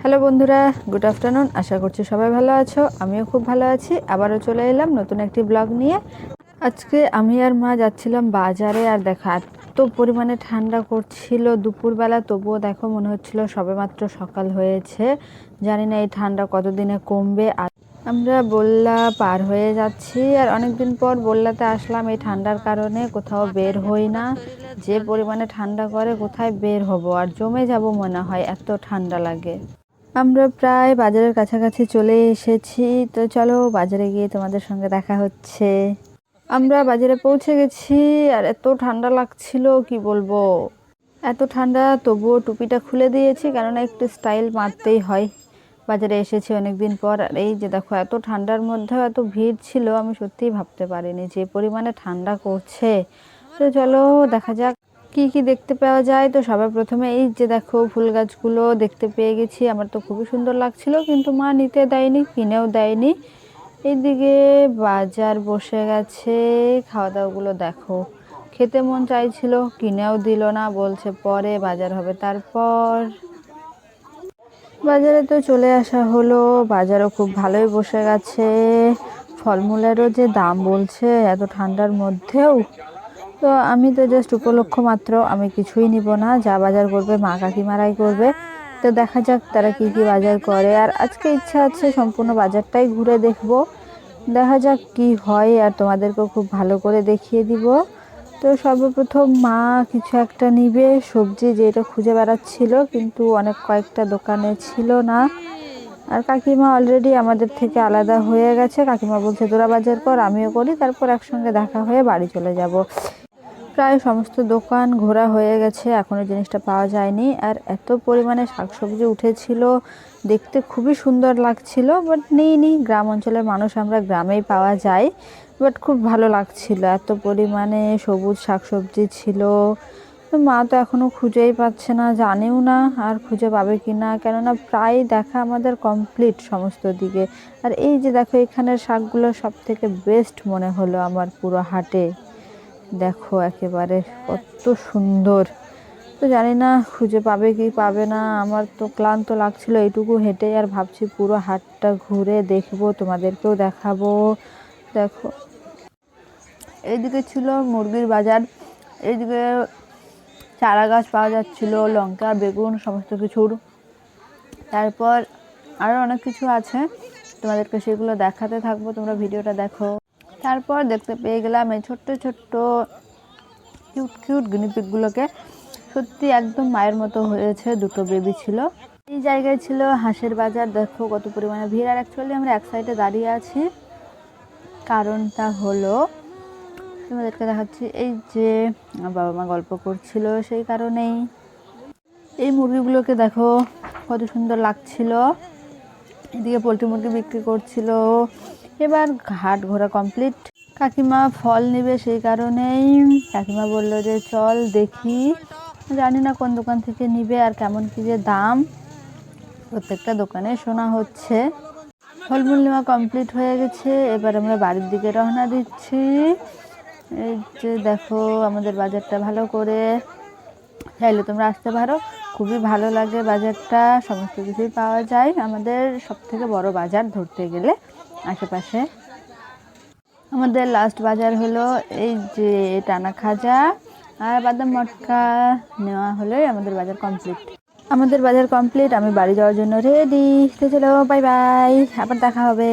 Hello বন্ধুরা, good afternoon. আশা করছি সবাই ভালো আছো, আমিও খুব ভালো আছি। আবারও চলে এলাম নতুন একটি ব্লগ নিয়ে। আজকে আমি আর মা যাচ্ছিলাম বাজারে, আর দেখো এত পরিমাণে ঠান্ডা করছিল দুপুরবেলা, তবুও দেখো মনে হচ্ছিল সবেমাত্র সকাল হয়েছে। জানি না এই ঠান্ডা কতদিনে কমবে। আর আমরা বল্লা পার হয়ে যাচ্ছি, আর অনেকদিন পর বল্লাতে আসলাম। এই ঠান্ডার কারণে কোথাও বের হই না, যে পরিমাণে ঠান্ডা করে কোথায় বের হব, আর জমে যাব মনে হয়, এত ঠান্ডা লাগে। আমরা প্রায় বাজারের কাছাকাছি চলে এসেছি, তো চলো বাজারে গিয়ে তোমাদের সঙ্গে দেখা হচ্ছে। আমরা বাজারে পৌঁছে গেছি, আর এত ঠান্ডা লাগছিল কি বলবো। এত ঠান্ডা তবুও টুপিটা খুলে দিয়েছি, কেননা একটু স্টাইল মারতেই হয়। বাজারে এসেছি অনেকদিন পর, আর এই যে দেখো এত ঠান্ডার মধ্যেও এত ভিড় ছিল, আমি সত্যিই ভাবতে পারিনি যে পরিমাণে ঠান্ডা করছে। তো চলো দেখা যাক কি কি দেখতে পাওয়া যায়। তো সবার প্রথমে এই যে দেখো ফুল গাছগুলো দেখতে পেয়ে গেছি, আমার তো খুবই সুন্দর লাগছিল, কিন্তু মা নিতে দেয়নি, কিনেও দেয়নি। এইদিকে বাজার বসে গেছে, খাওয়া দাওয়াগুলো দেখো, খেতে মন চাইছিল, কিনেও দিল না, বলছে পরে বাজার হবে তারপর। বাজারে তো চলে আসা হলো, বাজারও খুব ভালোই বসে গেছে। ফলমূলেরও যে দাম বলছে এত ঠান্ডার মধ্যেও। তো আমি তো জাস্ট উপলক্ষ মাত্র, আমি কিছুই নিব না, যা বাজার করবে মা কাকিমারাই করবে। তো দেখা যাক তারা কি কি বাজার করে। আর আজকে ইচ্ছা আছে সম্পূর্ণ বাজারটাই ঘুরে দেখব, দেখা যাক কি হয়, আর তোমাদেরকেও খুব ভালো করে দেখিয়ে দিব। তো সর্বপ্রথম মা কিছু একটা নিবে, সবজি যেটা খুঁজে বেড়াচ্ছিল, কিন্তু অনেক কয়েকটা দোকানে ছিল না। আর কাকিমা অলরেডি আমাদের থেকে আলাদা হয়ে গেছে। কাকিমা বলছে তোরা বাজার কর, আমিও করি, তারপর একসঙ্গে দেখা হয়ে বাড়ি চলে যাব। প্রায় সমস্ত দোকান ঘোরা হয়ে গেছে, এখনো জিনিসটা পাওয়া যায়নি। আর এত পরিমাণে শাকসবজি উঠেছিল, দেখতে খুবই সুন্দর লাগছিল, বাট নিইনি। গ্রাম অঞ্চলের মানুষ, আমরা গ্রামেই পাওয়া যায়, বাট খুব ভালো লাগছিল, এত পরিমাণে সবুজ শাকসবজি ছিল। তো মা তো এখনও খুঁজেই পাচ্ছে না, জানেও না আর খুঁজে পাবে কি না, কেননা প্রায় দেখা আমাদের কমপ্লিট সমস্ত দিকে। আর এই যে দেখো এখানের শাকগুলো সব থেকে বেস্ট মনে হলো আমার পুরো হাটে। দেখো একেবারে কত সুন্দর। তো জানি না খুঁজে পাবে কি পাবে না, আমার তো ক্লান্ত লাগছিল এইটুকু হেঁটে, আর ভাবছি পুরো হাটটা ঘুরে দেখবো, তোমাদেরকেও দেখাবো। দেখো এইদিকে ছিল মুরগির বাজার, এইদিকে চারা গাছ পাওয়া যাচ্ছিল, লঙ্কা বেগুন সমস্ত কিছুর। তারপর আরও অনেক কিছু আছে, তোমাদেরকে সেগুলো দেখাতে থাকবো, তোমরা ভিডিওটা দেখো। তারপর দেখতে পেয়ে গেলাম এই ছোট্ট ছোট্ট কিউট কিউট গিনিপিগগুলোকে, সত্যি একদম মায়ের মতো হয়েছে, দুটো বেবি ছিল। এই জায়গায় ছিল হাঁসের বাজার, দেখো কত পরিমাণে ভিড়। আর অ্যাকচুয়ালি আমরা এক সাইডে দাঁড়িয়ে আছি, কারণটা হলো তোমাদেরকে দেখাচ্ছি। এই যে বাবা মা গল্প করছিল, সেই কারণেই। এই মুরগিগুলোকে দেখো কত সুন্দর লাগছিল। এদিকে পোলট্রি মুরগি বিক্রি করছিল। এবার হাট ঘোরা কমপ্লিট। কাকিমা ফল নেবে, সেই কারণেই কাকিমা বলল যে চল দেখি। জানি না কোন দোকান থেকে নিবে আর কেমন কী যে দাম, প্রত্যেকটা দোকানে শোনা হচ্ছে। ফলমূল নেওয়া কমপ্লিট হয়ে গেছে, এবার আমরা বাড়ির দিকে রওনা দিচ্ছি। এই যে দেখো আমাদের বাজারটা ভালো করে, চাইলে তোমরা আসতে পারো, খুবই ভালো লাগে বাজারটা, সমস্ত কিছুই পাওয়া যায়। আমাদের সবথেকে বড় বাজার ধরতে গেলে আশেপাশে। আমাদের লাস্ট বাজার হলো এই যে টানা খাজা আর বাদাম মটকা নেওয়া হলেই আমাদের বাজার কমপ্লিট। আমাদের বাজার কমপ্লিট, আমি বাড়ি যাওয়ার জন্য রেডি। তো চলো বাই বাই, আবার দেখা হবে।